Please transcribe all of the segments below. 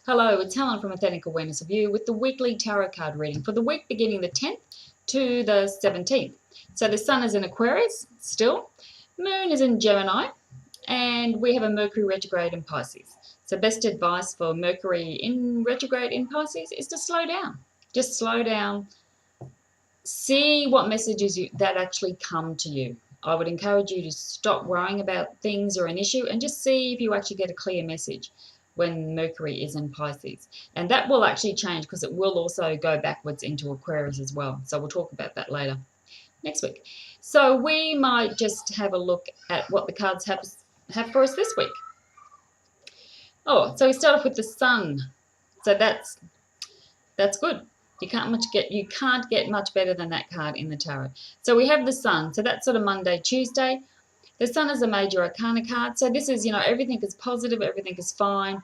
Hello, it's Helen from Authentic Awareness of You with the weekly tarot card reading for the week beginning the 10th to the 17th. So the Sun is in Aquarius still, Moon is in Gemini, and we have a Mercury retrograde in Pisces. So best advice for Mercury in retrograde in Pisces is to slow down. Just slow down, see what messages that actually come to you. I would encourage you to stop worrying about things or an issue and just see if you actually get a clear message when Mercury is in Pisces. And that will actually change because it will also go backwards into Aquarius as well. So we'll talk about that later next week. So we might just have a look at what the cards have for us this week. Oh, so we start off with the Sun. So that's good. You can't get much better than that card in the tarot. So we have the Sun. So that's sort of Monday, Tuesday. The Sun is a major arcana card. So this is, everything is positive, everything is fine.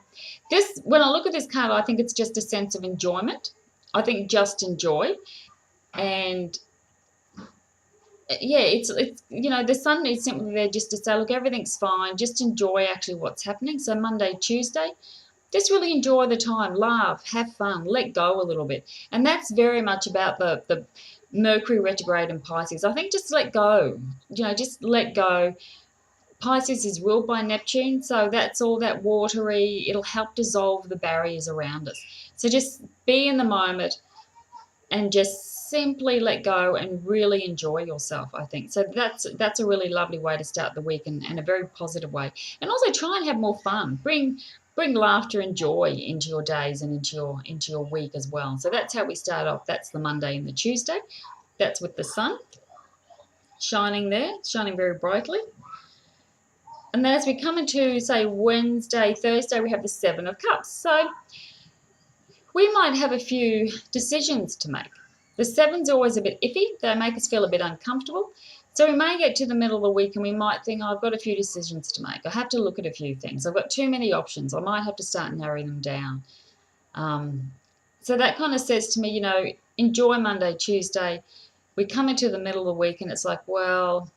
When I look at this card, I think it's just a sense of enjoyment. I think just enjoy. And yeah, it's the Sun is simply there just to say, look, everything's fine. Just enjoy actually what's happening. So Monday, Tuesday, just really enjoy the time, laugh, have fun, let go a little bit. And that's very much about the Mercury retrograde in Pisces. I think just let go, just let go. Pisces is ruled by Neptune, so that's all that watery. It'll help dissolve the barriers around us. So just be in the moment and just simply let go and really enjoy yourself, I think. So that's a really lovely way to start the week and a very positive way. And also try and have more fun. Bring laughter and joy into your days and into your week as well. So that's how we start off. That's the Monday and the Tuesday. That's with the Sun shining there, shining very brightly. And then as we come into, say, Wednesday, Thursday, we have the Seven of Cups. So we might have a few decisions to make. The Seven's always a bit iffy. They make us feel a bit uncomfortable. So we may get to the middle of the week and we might think, oh, I've got a few decisions to make. I have to look at a few things. I've got too many options. I might have to start narrowing them down. So that kind of says to me, enjoy Monday, Tuesday. We come into the middle of the week and it's like, well,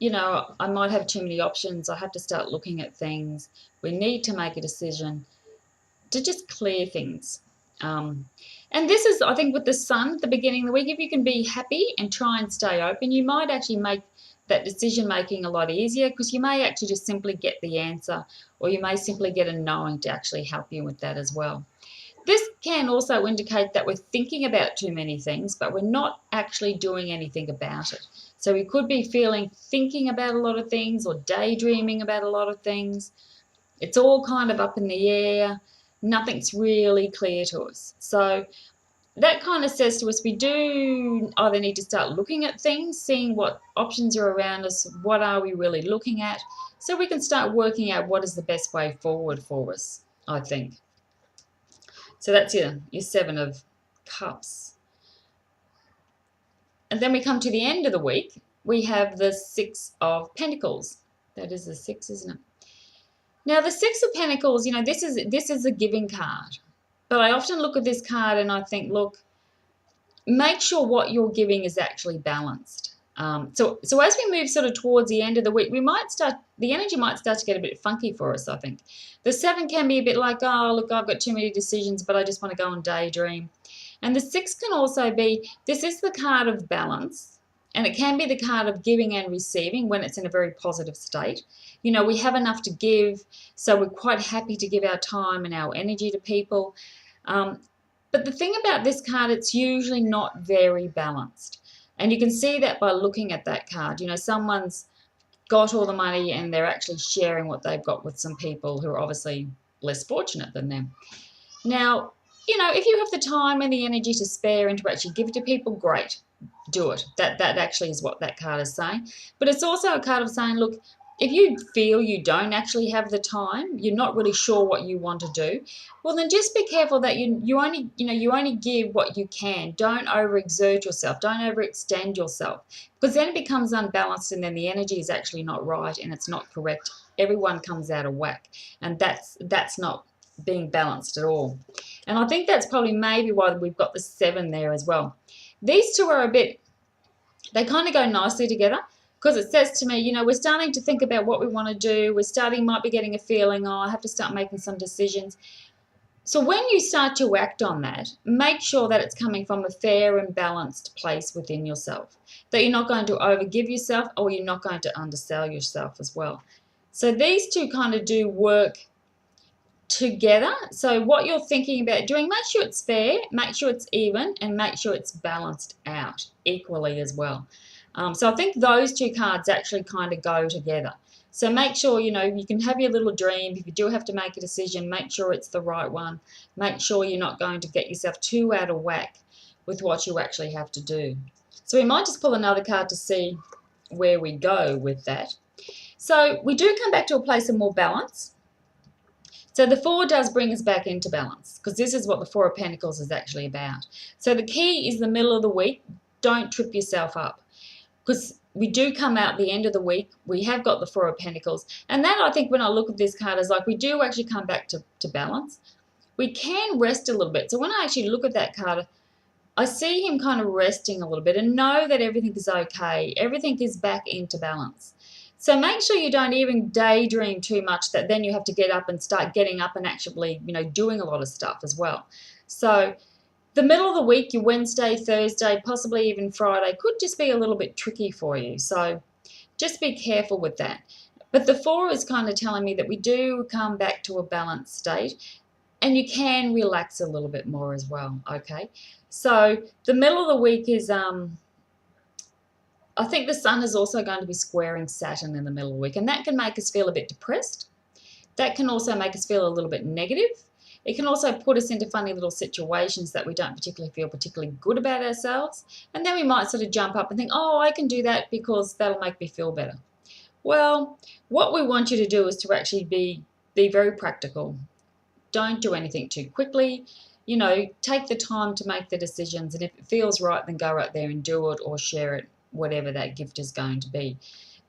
I might have too many options. I have to start looking at things. We need to make a decision to just clear things. And this is, I think, with the Sun at the beginning of the week, if you can be happy and try and stay open, you might actually make that decision making a lot easier because you may actually just simply get the answer, or you may simply get a knowing to actually help you with that as well. This can also indicate that we're thinking about too many things, but we're not actually doing anything about it. So we could be thinking about a lot of things or daydreaming about a lot of things. It's all kind of up in the air. Nothing's really clear to us. So that kind of says to us we do either need to start looking at things, seeing what options are around us, what are we really looking at, so we can start working out what is the best way forward for us, I think. So that's your Seven of Cups. And then we come to the end of the week. We have the Six of Pentacles. That is the six, isn't it? Now, the Six of Pentacles, this is a giving card. But I often look at this card and I think, look, make sure what you're giving is actually balanced. So as we move sort of towards the end of the week, the energy might start to get a bit funky for us, I think. The Seven can be a bit like, oh, look, I've got too many decisions, but I just want to go and daydream. And the Six can also be, this is the card of balance. And it can be the card of giving and receiving when it's in a very positive state. We have enough to give, so we're quite happy to give our time and our energy to people. But the thing about this card, it's usually not very balanced. And you can see that by looking at that card. Someone's got all the money and they're actually sharing what they've got with some people who are obviously less fortunate than them. Now, if you have the time and the energy to spare and to actually give to people, great, do it. That actually is what that card is saying. But it's also a card of saying, look, if you feel you don't actually have the time, you're not really sure what you want to do, well, then just be careful that you only give what you can. Don't overexert yourself. Don't overextend yourself, because then it becomes unbalanced and then the energy is actually not right and it's not correct. Everyone comes out of whack, and that's not being balanced at all. And I think that's probably maybe why we've got the Seven there as well. These two are they kind of go nicely together, because it says to me, we're starting to think about what we want to do. Might be getting a feeling, oh, I have to start making some decisions. So when you start to act on that, make sure that it's coming from a fair and balanced place within yourself, that you're not going to overgive yourself or you're not going to undersell yourself as well. So these two kind of do work together. So what you're thinking about doing, make sure it's fair, make sure it's even, and make sure it's balanced out equally as well. So I think those two cards actually kind of go together. So make sure, you know, you can have your little dream. If you do have to make a decision, make sure it's the right one. Make sure you're not going to get yourself too out of whack with what you actually have to do. So we might just pull another card to see where we go with that. So we do come back to a place of more balance. So the 4 does bring us back into balance, because this is what the 4 of Pentacles is actually about. So the key is the middle of the week. Don't trip yourself up, because we do come out the end of the week. We have got the 4 of Pentacles. And that, I think, when I look at this card, is like we do actually come back to balance. We can rest a little bit. So when I actually look at that card, I see him kind of resting a little bit and know that everything is okay. Everything is back into balance. So make sure you don't even daydream too much that then you have to get up and start getting up and actually, you know, doing a lot of stuff as well. So the middle of the week, your Wednesday, Thursday, possibly even Friday, could just be a little bit tricky for you. So just be careful with that. But the 4 is kind of telling me that we do come back to a balanced state, and you can relax a little bit more as well, okay? So the middle of the week is, I think the Sun is also going to be squaring Saturn in the middle of the week, and that can make us feel a bit depressed. That can also make us feel a little bit negative. It can also put us into funny little situations that we don't particularly feel particularly good about ourselves, and then we might sort of jump up and think, oh, I can do that because that'll make me feel better. Well, what we want you to do is to actually be very practical. Don't do anything too quickly. You know, take the time to make the decisions, and if it feels right, then go right there and do it, or share it, whatever that gift is going to be.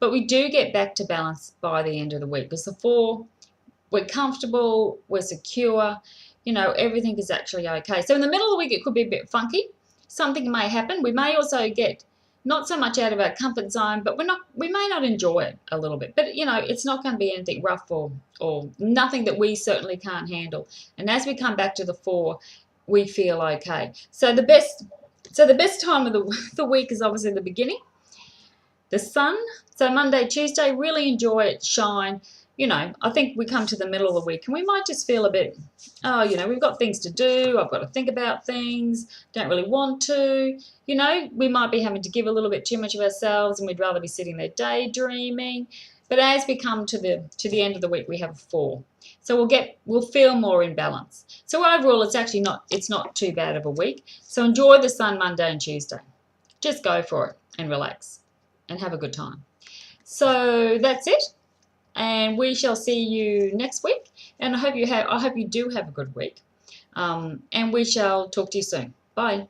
But we do get back to balance by the end of the week, because the 4, we're comfortable, we're secure, you know, everything is actually okay. So in the middle of the week, it could be a bit funky. Something may happen. We may also get not so much out of our comfort zone, but we may not enjoy it a little bit. But, you know, it's not going to be anything rough or nothing that we certainly can't handle. And as we come back to the 4, we feel okay. So the best time of the week is obviously the beginning. The Sun, so Monday, Tuesday, really enjoy it, shine. You know, I think we come to the middle of the week and we might just feel a bit, oh, you know, we've got things to do. I've got to think about things. Don't really want to. You know, we might be having to give a little bit too much of ourselves, and we'd rather be sitting there daydreaming. But as we come to the end of the week, we have a 4. So we'll feel more in balance. So overall, it's not too bad of a week. So enjoy the Sun Monday and Tuesday. Just go for it and relax and have a good time. So that's it. And we shall see you next week. And I hope you do have a good week. And we shall talk to you soon. Bye.